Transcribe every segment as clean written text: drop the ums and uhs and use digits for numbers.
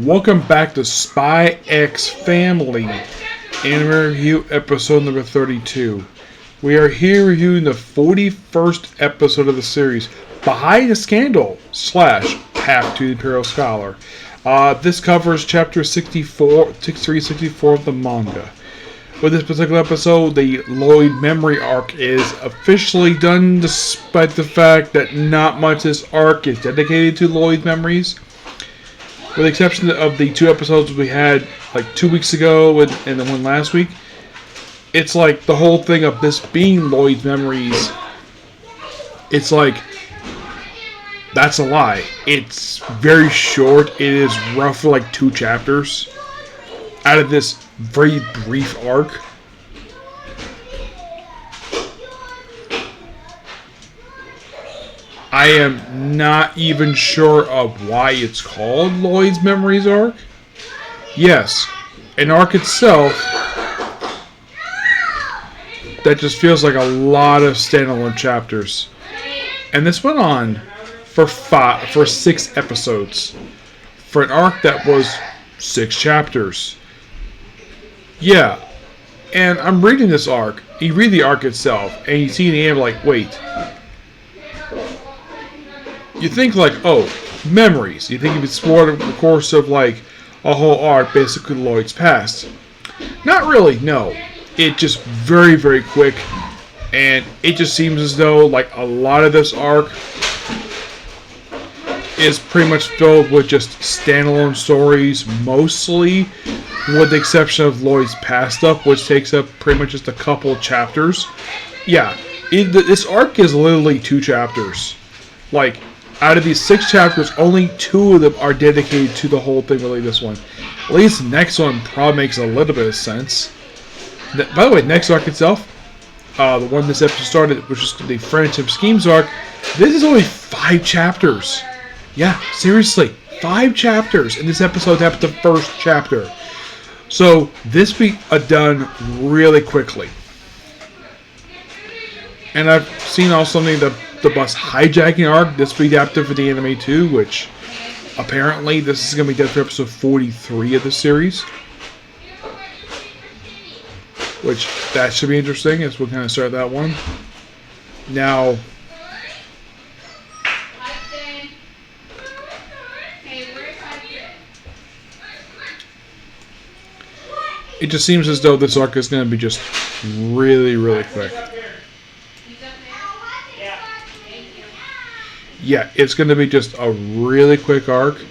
Welcome back to Spy X Family Anime Review episode number 32. We are here reviewing the 41st episode of the series, Behind the Scandal / Path to the Imperial Scholar. This covers chapter 63-64 of the manga. With this particular episode, the Lloyd memory arc is officially done, despite the fact that not much of this arc is dedicated to Lloyd's memories. With the exception of the two episodes we had like 2 weeks ago and the one last week, it's like the whole thing of this being Lloyd's memories, it's like, that's a lie. It's very short. It is roughly like 2 chapters out of this very brief arc. I am not even sure of why it's called Lloyd's Memories arc. Yes, an arc itself that just feels like a lot of standalone chapters. And this went on for 6 episodes. For an arc that was 6 chapters. Yeah, and I'm reading this arc. You read the arc itself, and you see the end like, wait. You think like, oh, memories. You think if it's more of the course of like a whole arc, basically Lloyd's past. Not really, no. It just very, very quick, and it just seems as though like a lot of this arc is pretty much filled with just standalone stories, mostly, with the exception of Lloyd's past stuff, which takes up pretty much just a couple chapters. Yeah, this arc is literally 2 chapters. Like, out of these 6 chapters, only 2 of them are dedicated to the whole thing, really, this one. At least the next one probably makes a little bit of sense. By the way, next arc itself, the one this episode started, which is the Friendship Schemes arc, this is only 5 chapters. Yeah, seriously, 5 chapters, and this episode happened the first chapter. So, this be done really quickly. And I've seen also the bus hijacking arc, this be adapted for the anime too, which apparently this is going to be done for episode 43 of the series. Which, that should be interesting as we'll kind of start that one. Now, it just seems as though this arc is going to be just really, really quick. Yeah, it's going to be just a really quick arc.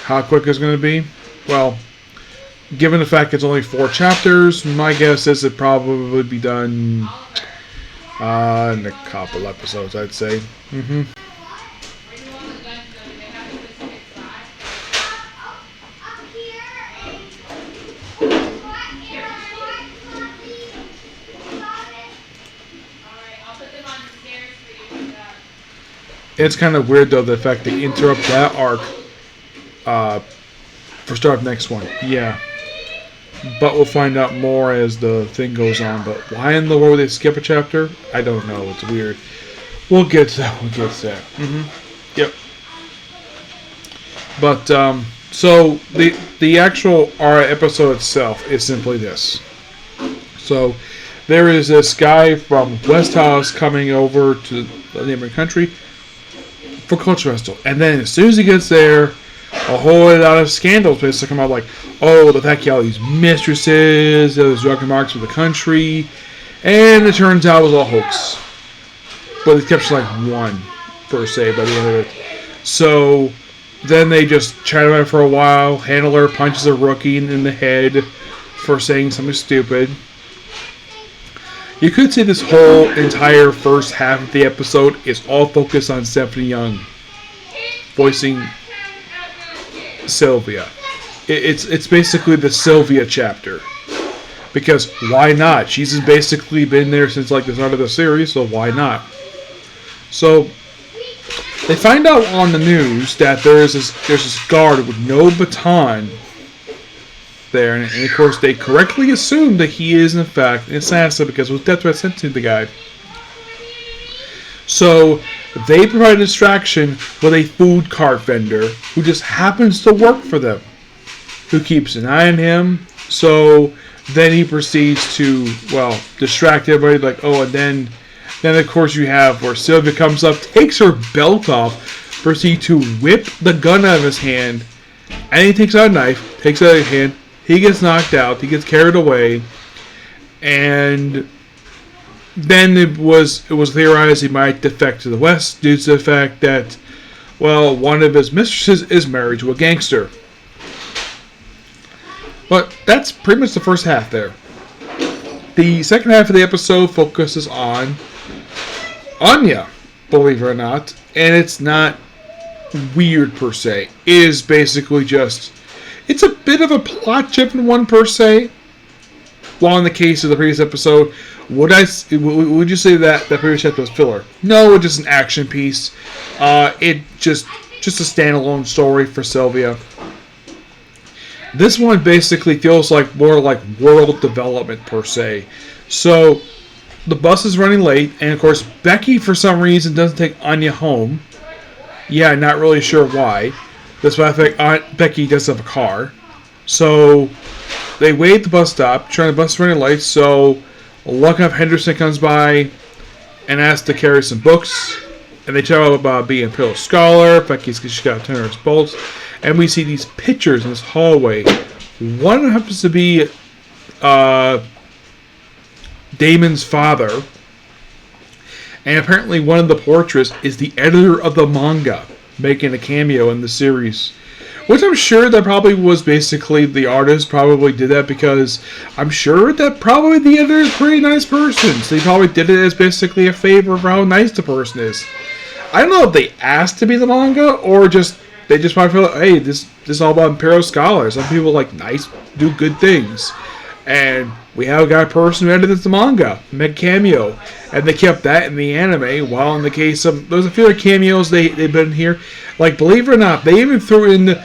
How quick is it going to be? Well, given the fact it's only 4 chapters, my guess is it probably would be done in a couple episodes, I'd say. It's kind of weird, though, the fact they interrupt that arc for start of next one. Yeah. But we'll find out more as the thing goes on. But why in the world would they skip a chapter? I don't know. It's weird. We'll get to that. Yep. But, so, the actual episode itself is simply this. So, there is this guy from West House coming over to the neighboring country for Culture Festival. And then as soon as he gets there, a whole lot of scandals basically come out, like, oh, the fact he had all these mistresses, those drug marks of the country, and it turns out it was all hoax. But it kept like one, per se, by the end of it. So then they just chat about it for a while. Handler punches a rookie in the head for saying something stupid. You could say this whole entire first half of the episode is all focused on Stephanie Young voicing Sylvia. It's basically the Sylvia chapter. Because why not? She's basically been there since like the start of the series, so why not? So they find out on the news that there's this guard with no baton there, and of course they correctly assume that he is in fact an assassin because it was death threat sent to the guy. So they provide a distraction with a food cart vendor who just happens to work for them, who keeps an eye on him. So then he proceeds to, well, distract everybody. Like, oh, and then of course you have where Sylvia comes up, takes her belt off, proceeds to whip the gun out of his hand, and he takes out a knife, takes it out of his hand. He gets knocked out. He gets carried away, and then it was theorized he might defect to the West due to the fact that, well, one of his mistresses is married to a gangster. But that's pretty much the first half there. The second half of the episode focuses on Anya, believe it or not, and it's not weird per se. It is basically just, it's a bit of a plot-driven one per se. While in the case of the previous episode, would you say that the previous chapter was filler? No, it's just an action piece. It just a standalone story for Sylvia. This one basically feels like more like world development per se. So the bus is running late, and of course Becky for some reason doesn't take Anya home. Yeah, not really sure why. That's why I think Becky does have a car. So they wait at the bus stop, trying the bus is running late, so lucky enough Henderson comes by and asks to carry some books. And they tell about being an Imperial scholar. Becky's she's got 10 bolts. And we see these pictures in this hallway. One happens to be Damon's father. And apparently one of the portraits is the editor of the manga, making a cameo in the series. Which I'm sure that probably was basically the artist probably did that because I'm sure that probably the editor is a pretty nice person. So they probably did it as basically a favor for how nice the person is. I don't know if they asked to be the manga or just they just might feel like, hey, this is all about Imperial scholars. Some people like nice, do good things. And we have a guy person who edited the manga, make a cameo. And they kept that in the anime, while in the case of, there's a few other cameos they've been here. Like, believe it or not, they even threw in,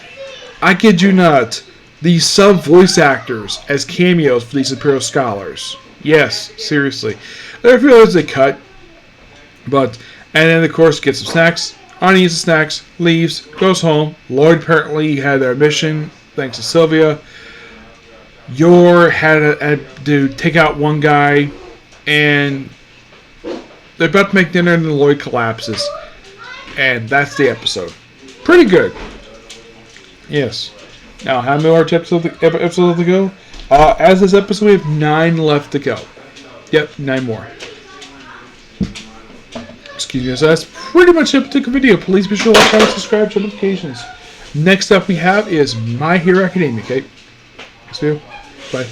I kid you not, these sub-voice actors as cameos for these Imperial scholars. Yes, seriously. There are a few others they cut. But, and then of course get some snacks. Anya eats the snacks, leaves, goes home. Lloyd apparently had their mission, thanks to Sylvia. Yor had to take out one guy, and they're about to make dinner, and then Lloyd collapses. And that's the episode. Pretty good. Yes. Now, how many more episodes to go? As this episode, we have 9 left to go. Yep, 9 more. Excuse me, so that's pretty much it for the video. Please be sure to like, comment, subscribe, turn notifications. Next up we have is My Hero Academia, okay? Next video. Bye.